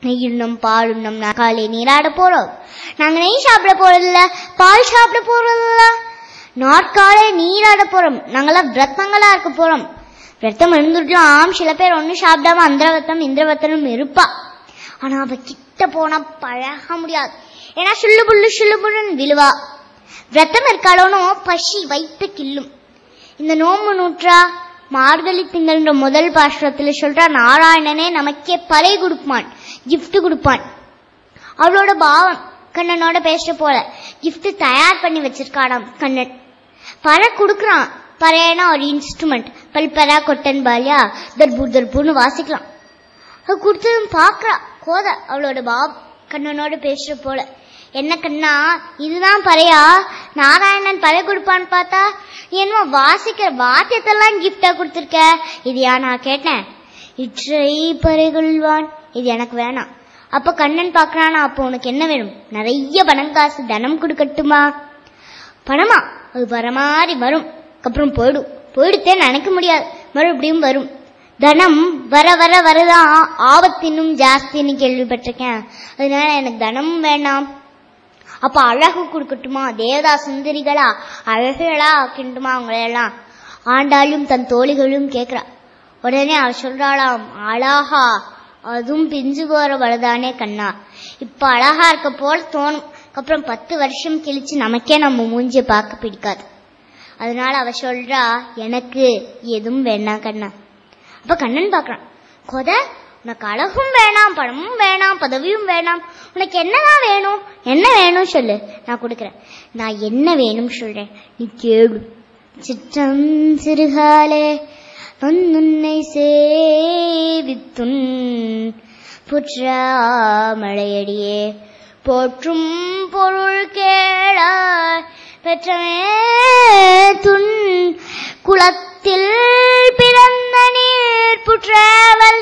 நெய்யுண்ணம் பாலுண்ணம் காலை நீராட போறோம். நாங்க நெய் சாப்பிட போறதில்ல, பால் சாப்பிட போறதில்ல, நாட்காலை நீராட போறோம். நாங்கெல்லாம் விரத்தங்களா இருக்க போறோம். விரத்தம் இருந்துடலாம். சில பேர் ஒன்னும் சாப்பிடாம அந்திரவத்தம் இந்திரவத்தனும் இருப்பா. ஆனா அவ கிட்ட போனா பழக முடியாது. ஏன்னா சுள்ளுபுள்ளுன்னு விழுவா. விரத்தம் இருக்காளோனோ பசி வைத்து கிள்ளும். இந்த நோம்பு நூற்றா மார்கழி திங்கள்ன்ற முதல் பாசுரத்துல சொல்றா, நாராயணனே நமக்கே பறை கொடுப்பான், கிஃப்ட் கொடுப்பான். அவளோட பாவம் கண்ணனோட பேசுற போல கிஃப்ட் தயார் பண்ணி வச்சிருக்கானாம் கண்ணன். பறை கொடுக்குறான். பறையனா ஒரு இன்ஸ்ட்ருமெண்ட். பல்பரா கொட்டன் பாலியா தர்பூர்னு வாசிக்கலாம். அவ கொடுத்ததும் பாக்குறா கோத. அவளோட பாவம் கண்ணனோட பேசுற போல, என்ன கண்ணா இதுதான் பறையா? நாராயணன் பறை கொடுப்பான்னு பார்த்தா என்னமோ வாசிக்கிற வாத்தியத்தெல்லாம் கிஃப்டா கொடுத்துருக்க. இது நான் கேட்டேன். இற்றை பறைகொள்வான், இது எனக்கு வேணாம். அப்ப கண்ணன் பாக்குறானா, அப்போ உனக்கு என்ன வேணும்? நிறைய பணம் காசு தனம் கொடுக்கட்டுமா? பணமா? அது வர மாதிரி வரும், அப்புறம் போயிடுத்தே நினைக்க முடியாது, மறுபடியும் வரும். தனம் வர வர வரதான் ஆபத்தினும் ஜாஸ்தின்னு கேள்விப்பட்டிருக்கேன். அதனால எனக்கு தனமும் வேண்டாம். அப்ப அழகு கொடுக்கட்டுமா? தேவதா சுந்தரிகளா அழகுகளா ஆக்கிட்டுமா அவங்களையெல்லாம்? ஆண்டாலும் தன் தோழிகளும் கேட்கிறா. உடனே அவ சொல்றாளாம், அழகா அதுவும் பிஞ்சு போற வரதானே கண்ணா. இப்ப அழகா இருக்க போல தோணும், அப்புறம் 10 வருஷம் கழிச்சு நமக்கே நம்ம மூஞ்சிய பார்க்க பிடிக்காது. அதனால அவ சொல்றா, எனக்கு எதுவும் வேணாம் கண்ணா. அப்ப கண்ணன் பாக்குறான், கொத உனக்கு அழகும் வேணாம், பணமும் வேணாம், பதவியும் வேணாம், உனக்கு என்னதான் வேணும்? என்ன வேணும் சொல்லு, நான் கொடுக்குறேன். நான் என்ன வேணும் சொல்றேன், நீ கேளு. சிற்றம் சிறுகாலே உன்னை சேவித்துன் புற்றாமழையடியே போற்றும் பொருள் கேளாய் பெற்றமே துன் குளத்தில் பிறந்த நீர் புற்றாவல்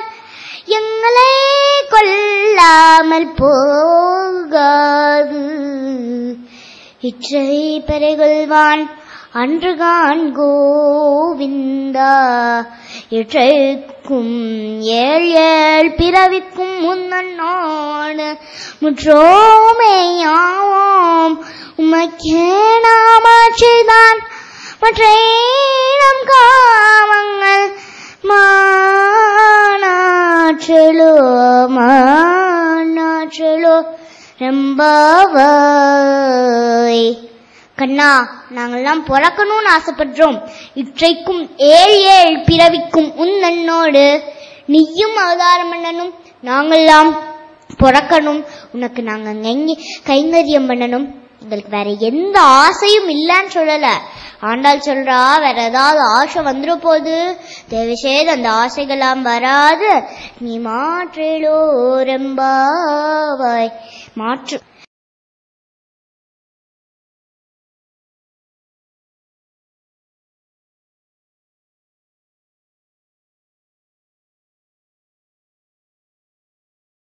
எங்களை கொல்லாமல் போகாது. இற்றை பறைகொள்வான் அன்றுகான் கோவிந்தா. இற்றைக்கும் ஏழ் பிறவிக்கும் முன்னோடு முற்றோமேயாவோம் உமக்கே நாமாட்சிதான் மற்ற நம் காமங்கள் மானாற்றலோ ரம்பாவாய். கண்ணா, நாங்கள்லாம் பிறக்கணும்னு ஆசைப்படுறோம். இற்றைக்கும் 7 பிறவிக்கும் உன்னோடு நீயும் அவதாரம் பண்ணணும், நாங்கள்லாம் பிறக்கணும், உனக்கு நாங்க கைங்கரியம் பண்ணணும். எங்களுக்கு வேற எந்த ஆசையும் இல்லன்னு சொல்லல. ஆண்டாள் சொல்றா, வேற ஏதாவது ஆசை வந்துட போது, தேவசேது அந்த ஆசைகள்லாம் வராது, நீ மாற்றலோ ரம்பாவாய் மாற்று.